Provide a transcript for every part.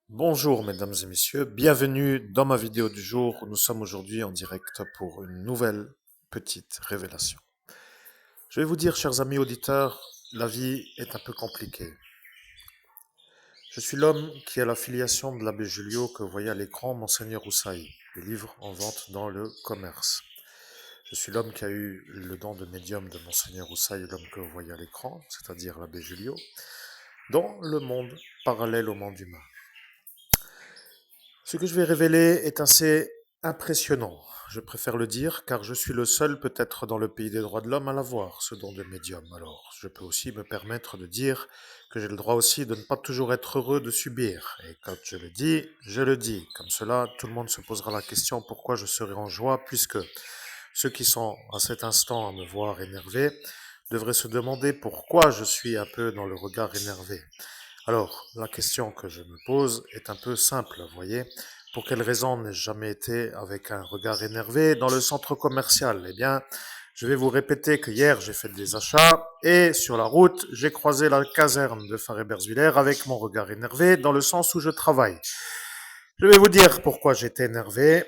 Bonjour mesdames et messieurs, bienvenue dans ma vidéo du jour où nous sommes aujourd'hui en direct pour une nouvelle petite révélation. Je vais vous dire, chers amis auditeurs, la vie est un peu compliquée. Je suis l'homme qui a la filiation de l'abbé Julio que vous voyez à l'écran, Monseigneur Houssaï, les livres en vente dans le commerce. Je suis l'homme qui a eu le don de médium de Monseigneur Houssaï, l'homme que vous voyez à l'écran, c'est-à-dire l'abbé Julio, dans le monde parallèle au monde humain. Ce que je vais révéler est assez impressionnant, je préfère le dire, car je suis le seul peut-être dans le pays des droits de l'homme à l'avoir, ce don de médium. Alors, je peux aussi me permettre de dire que j'ai le droit aussi de ne pas toujours être heureux de subir. Et quand je le dis, je le dis. Comme cela, tout le monde se posera la question pourquoi je serai en joie, puisque ceux qui sont à cet instant à me voir énervé devraient se demander pourquoi je suis un peu dans le regard énervé. Alors, la question que je me pose est un peu simple, vous voyez. Pour quelle raison n'ai-je jamais été avec un regard énervé dans le centre commercial? Eh bien, je vais vous répéter que hier, j'ai fait des achats et sur la route, j'ai croisé la caserne de Faré-Bersviller avec mon regard énervé dans le sens où je travaille. Je vais vous dire pourquoi j'étais énervé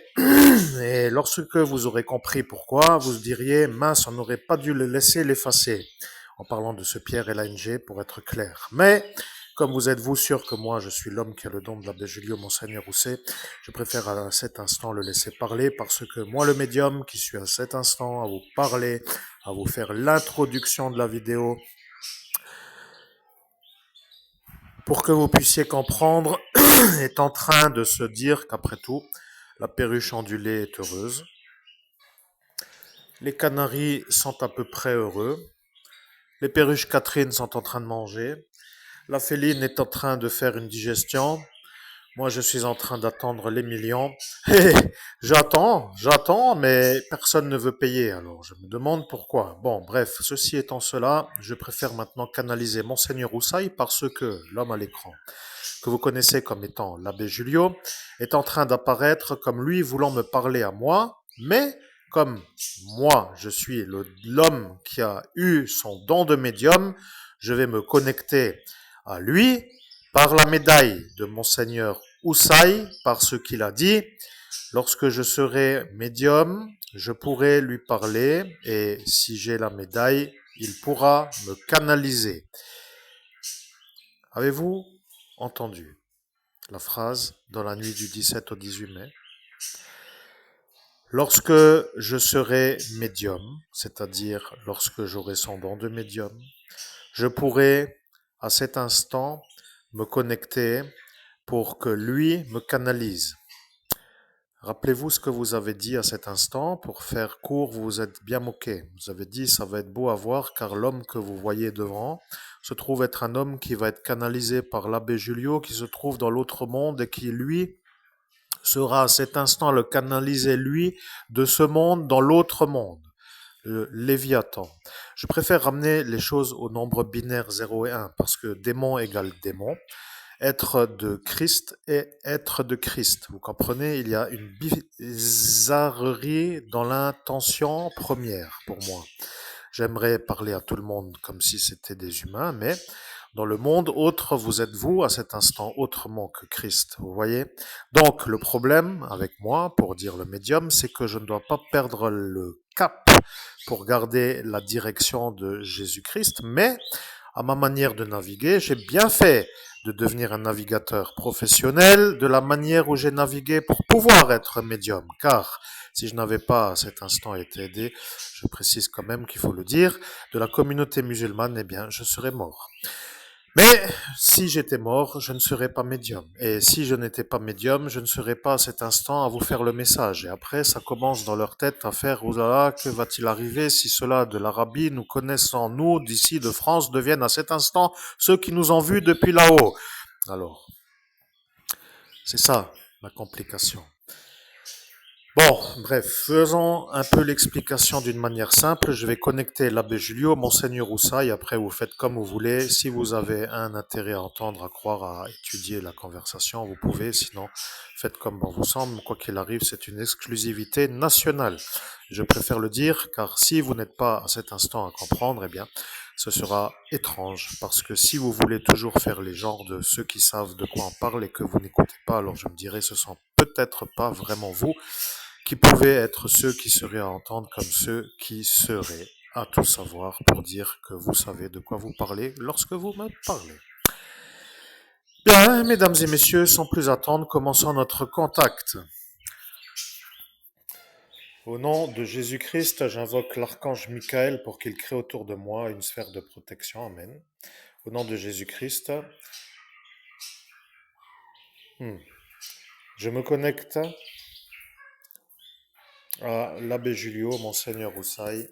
et lorsque vous aurez compris pourquoi, vous diriez, mince, on n'aurait pas dû le laisser l'effacer. En parlant de ce Pierre LNG, pour être clair. Mais, comme vous êtes vous sûr que moi, je suis l'homme qui a le don de l'abbé Julio, Monseigneur Rousset, je préfère à cet instant le laisser parler parce que moi, le médium qui suis à cet instant à vous parler, à vous faire l'introduction de la vidéo, pour que vous puissiez comprendre, est en train de se dire qu'après tout, la perruche ondulée est heureuse. Les canaris sont à peu près heureux. Les perruches Catherine sont en train de manger. La féline est en train de faire une digestion. Moi, je suis en train d'attendre les millions. Et j'attends, mais personne ne veut payer. Alors, je me demande pourquoi. Bon, bref, ceci étant cela, je préfère maintenant canaliser Monseigneur Roussaille parce que l'homme à l'écran, que vous connaissez comme étant l'abbé Julio, est en train d'apparaître comme lui voulant me parler à moi, mais comme moi, je suis l'homme qui a eu son don de médium, je vais me connecter à lui par la médaille de Monseigneur Houssaï, par ce qu'il a dit. Lorsque je serai médium, je pourrai lui parler et si j'ai la médaille, il pourra me canaliser. Avez-vous entendu la phrase dans la nuit du 17 au 18 mai? Lorsque je serai médium, c'est-à-dire lorsque j'aurai son don de médium, je pourrai à cet instant me connecter pour que lui me canalise. Rappelez-vous ce que vous avez dit à cet instant. Pour faire court, vous vous êtes bien moqué. Vous avez dit ça va être beau à voir car l'homme que vous voyez devant se trouve être un homme qui va être canalisé par l'abbé Julio qui se trouve dans l'autre monde et qui lui sera à cet instant le canaliser lui de ce monde dans l'autre monde. Le Léviathan. Je préfère ramener les choses au nombre binaire 0 et 1 parce que démon égale démon. Être de Christ et être de Christ. Vous comprenez, il y a une bizarrerie dans l'intention première pour moi. J'aimerais parler à tout le monde comme si c'était des humains, mais dans le monde autre, vous êtes vous à cet instant autrement que Christ. Vous voyez? Donc, le problème avec moi, pour dire le médium, c'est que je ne dois pas perdre le cap pour garder la direction de Jésus-Christ, mais à ma manière de naviguer, j'ai bien fait de devenir un navigateur professionnel de la manière où j'ai navigué pour pouvoir être médium. Car si je n'avais pas à cet instant été aidé, je précise quand même qu'il faut le dire, de la communauté musulmane, eh bien, je serais mort. Mais si j'étais mort, je ne serais pas médium. Et si je n'étais pas médium, je ne serais pas à cet instant à vous faire le message. Et après, ça commence dans leur tête à faire, oulala, que va-t-il arriver si ceux-là de l'Arabie, nous connaissant, nous, d'ici, de France, deviennent à cet instant ceux qui nous ont vus depuis là-haut. Alors, c'est ça, la complication. Bon, bref, faisons un peu l'explication d'une manière simple. Je vais connecter l'abbé Julio, Monseigneur Roussaille. Après, vous faites comme vous voulez. Si vous avez un intérêt à entendre, à croire, à étudier la conversation, vous pouvez. Sinon, faites comme bon vous semble. Quoi qu'il arrive, c'est une exclusivité nationale. Je préfère le dire, car si vous n'êtes pas à cet instant à comprendre, eh bien, ce sera étrange, parce que si vous voulez toujours faire les genres de ceux qui savent de quoi on parle et que vous n'écoutez pas, alors je me dirais ce sont peut-être pas vraiment vous qui pouvez être ceux qui seraient à entendre comme ceux qui seraient à tout savoir pour dire que vous savez de quoi vous parlez lorsque vous me parlez. Bien, mesdames et messieurs, sans plus attendre, commençons notre contact. Au nom de Jésus-Christ, j'invoque l'archange Michael pour qu'il crée autour de moi une sphère de protection. Amen. Au nom de Jésus-Christ, je me connecte à l'abbé Julio, Monseigneur Houssaye,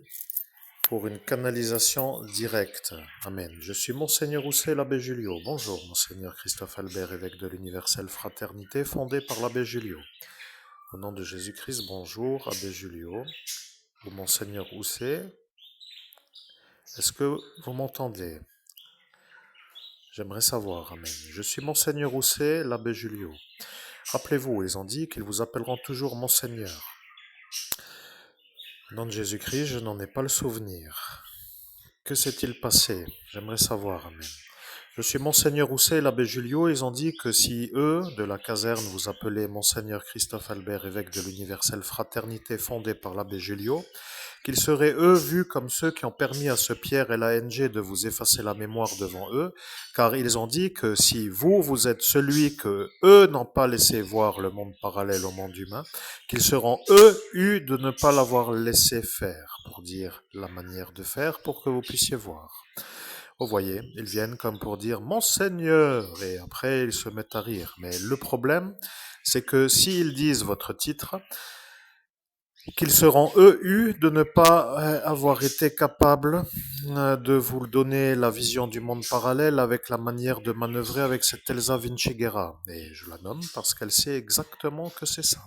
pour une canalisation directe. Amen. Je suis Monseigneur Houssaye, l'abbé Julio. Bonjour, Monseigneur Christophe Albert, évêque de l'Universelle Fraternité, fondé par l'abbé Julio. Au nom de Jésus-Christ, bonjour, abbé Julio, ou Monseigneur Houssaye. Est-ce que vous m'entendez? J'aimerais savoir, amen. Je suis Monseigneur Houssaye, l'abbé Julio. Rappelez-vous, ils ont dit qu'ils vous appelleront toujours Monseigneur. Au nom de Jésus-Christ, je n'en ai pas le souvenir. Que s'est-il passé? J'aimerais savoir, amen. Je suis Monseigneur Houssaye, l'abbé Julio. Ils ont dit que si eux, de la caserne, vous appelez Monseigneur Christophe Albert, évêque de l'Universelle Fraternité fondée par l'abbé Julio, qu'ils seraient eux vus comme ceux qui ont permis à ce Pierre et l'ANG de vous effacer la mémoire devant eux, car ils ont dit que si vous êtes celui que eux n'ont pas laissé voir le monde parallèle au monde humain, qu'ils seront eux eus de ne pas l'avoir laissé faire, pour dire la manière de faire pour que vous puissiez voir. Vous voyez, ils viennent comme pour dire Monseigneur, et après ils se mettent à rire. Mais le problème, c'est que s'ils disent votre titre, qu'ils seront eux eus de ne pas avoir été capables de vous donner la vision du monde parallèle avec la manière de manœuvrer avec cette Elsa Vinciguerra. Et je la nomme parce qu'elle sait exactement que c'est ça.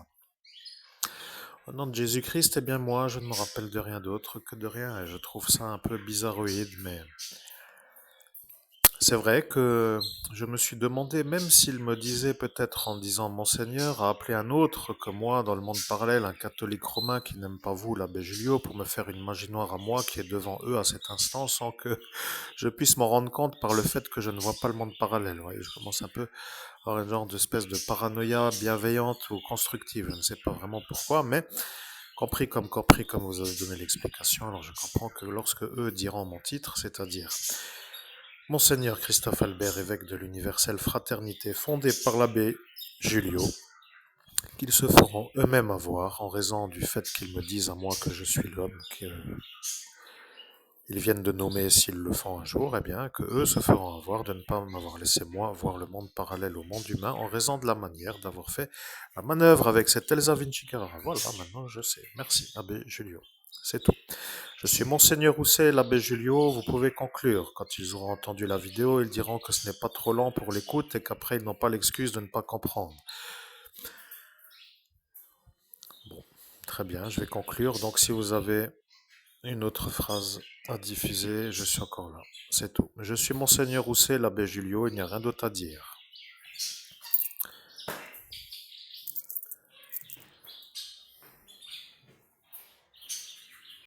Au nom de Jésus-Christ, eh bien moi, je ne me rappelle de rien d'autre que de rien. Et je trouve ça un peu bizarroïde, mais c'est vrai que je me suis demandé, même s'il me disait peut-être en disant Monseigneur, à appeler un autre que moi dans le monde parallèle, un catholique romain qui n'aime pas vous, l'abbé Julio, pour me faire une magie noire à moi qui est devant eux à cet instant sans que je puisse m'en rendre compte par le fait que je ne vois pas le monde parallèle. Ouais, je commence un peu à avoir une genre d'espèce de paranoïa bienveillante ou constructive. Je ne sais pas vraiment pourquoi, mais compris comme vous avez donné l'explication, alors je comprends que lorsque eux diront mon titre, c'est-à-dire Monseigneur Christophe Albert, évêque de l'Universelle Fraternité fondée par l'abbé Julio, qu'ils se feront eux-mêmes avoir en raison du fait qu'ils me disent à moi que je suis l'homme qu'ils viennent de nommer s'ils le font un jour, eh bien que eux se feront avoir de ne pas m'avoir laissé moi voir le monde parallèle au monde humain en raison de la manière d'avoir fait la manœuvre avec cette Elsa Vinciguerra. Voilà, maintenant je sais. Merci, abbé Julio. C'est tout. Je suis Monseigneur Houssaye, l'abbé Julio. Vous pouvez conclure. Quand ils auront entendu la vidéo, ils diront que ce n'est pas trop lent pour l'écoute et qu'après ils n'ont pas l'excuse de ne pas comprendre. Bon, très bien, je vais conclure. Donc si vous avez une autre phrase à diffuser, je suis encore là. C'est tout. Je suis Monseigneur Houssaye, l'abbé Julio. Il n'y a rien d'autre à dire.